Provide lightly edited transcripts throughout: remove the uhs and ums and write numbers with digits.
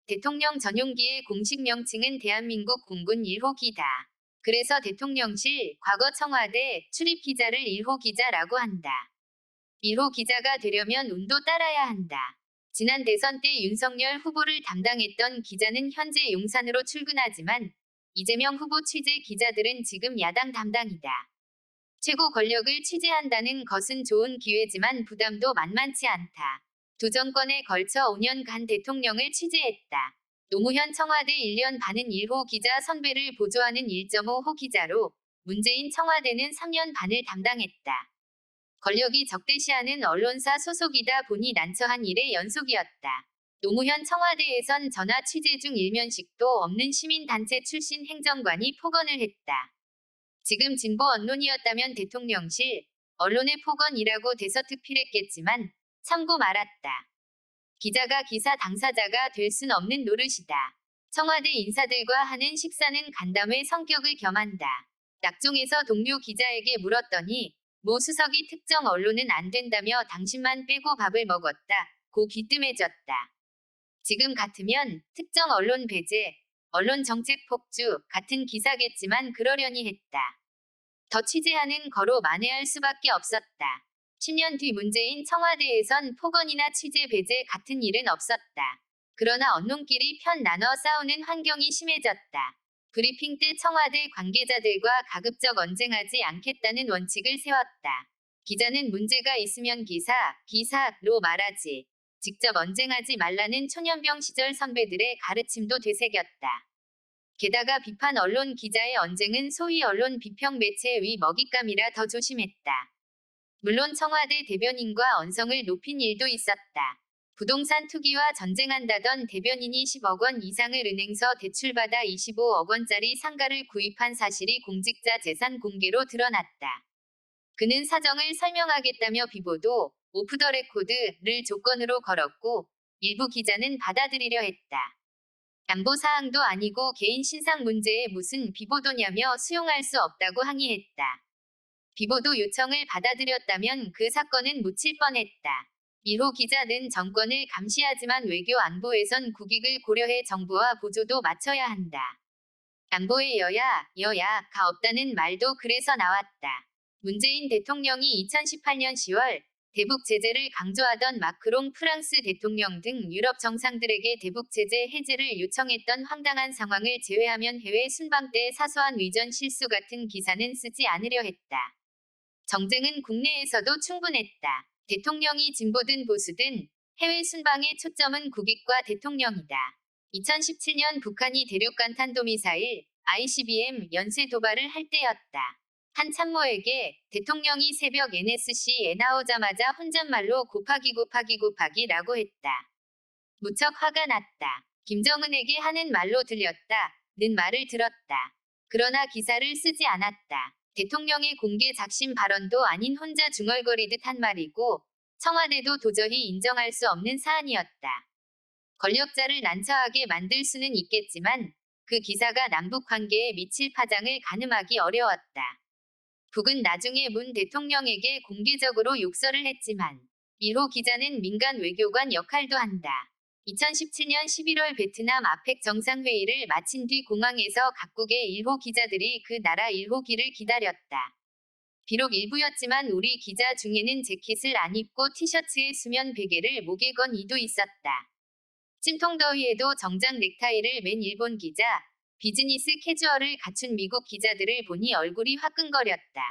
대통령 전용기의 공식 명칭은 대한민국 공군 1호 기다. 그래서 대통령실, 과거 청와대, 출입 기자를 1호 기자라고 한다. 1호 기자가 되려면 운도 따라야 한다. 지난 대선 때 윤석열 후보를 담당했던 기자는 현재 용산으로 출근하지만 이재명 후보 취재 기자들은 지금 야당 담당이다. 최고 권력을 취재한다는 것은 좋은 기회지만 부담도 만만치 않다. 두 정권에 걸쳐 5년간 대통령을 취재했다. 노무현 청와대 1년 반은 1호 기자 선배를 보조하는 1.5호 기자로 문재인 청와대는 3년 반을 담당했다. 권력이 적대시하는 언론사 소속이다 보니 난처한 일의 연속이었다. 노무현 청와대에선 전화 취재 중 일면식도 없는 시민단체 출신 행정관이 폭언을 했다. 지금 진보 언론이었다면 대통령실, 언론의 폭언이라고 대서특필했겠지만 참고 말았다. 기자가 기사 당사자가 될 순 없는 노릇이다. 청와대 인사들과 하는 식사는 간담회 성격을 겸한다. 낙종에서 동료 기자에게 물었더니 모 수석이 특정 언론은 안 된다며 당신만 빼고 밥을 먹었다. 고 귀뜸해졌다. 지금 같으면 특정 언론 배제, 언론 정책 폭주 같은 기사겠지만 그러려니 했다. 더 취재하는 거로 만회할 수밖에 없었다. 10년 뒤 문재인 청와대에선 폭언이나 취재 배제 같은 일은 없었다. 그러나 언론끼리 편 나눠 싸우는 환경이 심해졌다. 브리핑 때 청와대 관계자들과 가급적 언쟁하지 않겠다는 원칙을 세웠다. 기자는 문제가 있으면 기사로 말하지. 직접 언쟁하지 말라는 초년병 시절 선배들의 가르침도 되새겼다. 게다가 비판 언론 기자의 언쟁은 소위 언론 비평 매체 위 먹잇감이라 더 조심했다. 물론 청와대 대변인과 언성을 높인 일도 있었다. 부동산 투기와 전쟁한다던 대변인이 10억 원 이상을 은행서 대출받아 25억 원짜리 상가를 구입한 사실이 공직자 재산 공개로 드러났다. 그는 사정을 설명하겠다며 비보도, 오프 더 레코드를 조건으로 걸었고 일부 기자는 받아들이려 했다. 안보 사항도 아니고 개인 신상 문제에 무슨 비보도냐며 수용할 수 없다고 항의했다. 비보도 요청을 받아들였다면 그 사건은 묻힐 뻔했다. 1호 기자는 정권을 감시하지만 외교 안보에선 국익을 고려해 정부와 보조도 맞춰야 한다. 안보에 여야가 없다는 말도 그래서 나왔다. 문재인 대통령이 2018년 10월 대북 제재를 강조하던 마크롱 프랑스 대통령 등 유럽 정상들에게 대북 제재 해제를 요청했던 황당한 상황을 제외하면 해외 순방 때 사소한 위전 실수 같은 기사는 쓰지 않으려 했다. 정쟁은 국내에서도 충분했다. 대통령이 진보든 보수든 해외 순방의 초점은 국익과 대통령이다. 2017년 북한이 대륙간 탄도미사일 ICBM 연쇄 도발을 할 때였다. 한 참모에게 대통령이 새벽 NSC에 나오자마자 혼잣말로 곱하기라고 했다. 무척 화가 났다. 김정은에게 하는 말로 들렸다.는 말을 들었다. 그러나 기사를 쓰지 않았다. 대통령의 공개 작심 발언도 아닌 혼자 중얼거리듯 한 말이고 청와대도 도저히 인정할 수 없는 사안이었다. 권력자를 난처하게 만들 수는 있겠지만 그 기사가 남북 관계에 미칠 파장을 가늠하기 어려웠다. 북은 나중에 문 대통령에게 공개적으로 욕설을 했지만 1호 기자는 민간 외교관 역할도 한다. 2017년 11월 베트남 아펙 정상회의를 마친 뒤 공항에서 각국의 1호 기자들이 그 나라 1호기를 기다렸다. 비록 일부였지만 우리 기자 중에는 재킷을 안 입고 티셔츠에 수면 베개를 목에 건 이도 있었다. 찜통더위에도 정장 넥타이를 맨 일본 기자, 비즈니스 캐주얼을 갖춘 미국 기자들을 보니 얼굴이 화끈거렸다.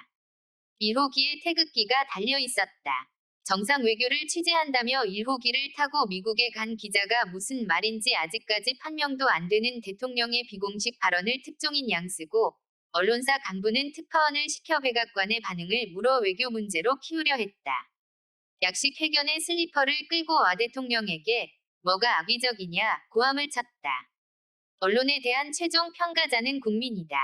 1호기에 태극기가 달려 있었다. 정상 외교를 취재한다며 1호기를 타고 미국에 간 기자가 무슨 말인지 아직까지 판명도 안 되는 대통령의 비공식 발언을 특종인 양 쓰고 언론사 간부는 특파원을 시켜 백악관의 반응을 물어 외교 문제로 키우려 했다. 약식 회견의 슬리퍼를 끌고 와 대통령에게 뭐가 악의적이냐 고함을 쳤다. 언론에 대한 최종 평가자는 국민이다.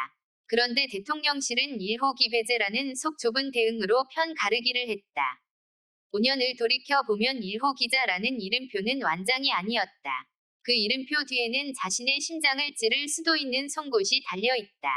그런데 대통령실은 1호기 배제라는 속 좁은 대응으로 편 가르기를 했다. 5년을 돌이켜보면 1호 기자라는 이름표는 완장이 아니었다. 그 이름표 뒤에는 자신의 심장을 찌를 수도 있는 송곳이 달려있다.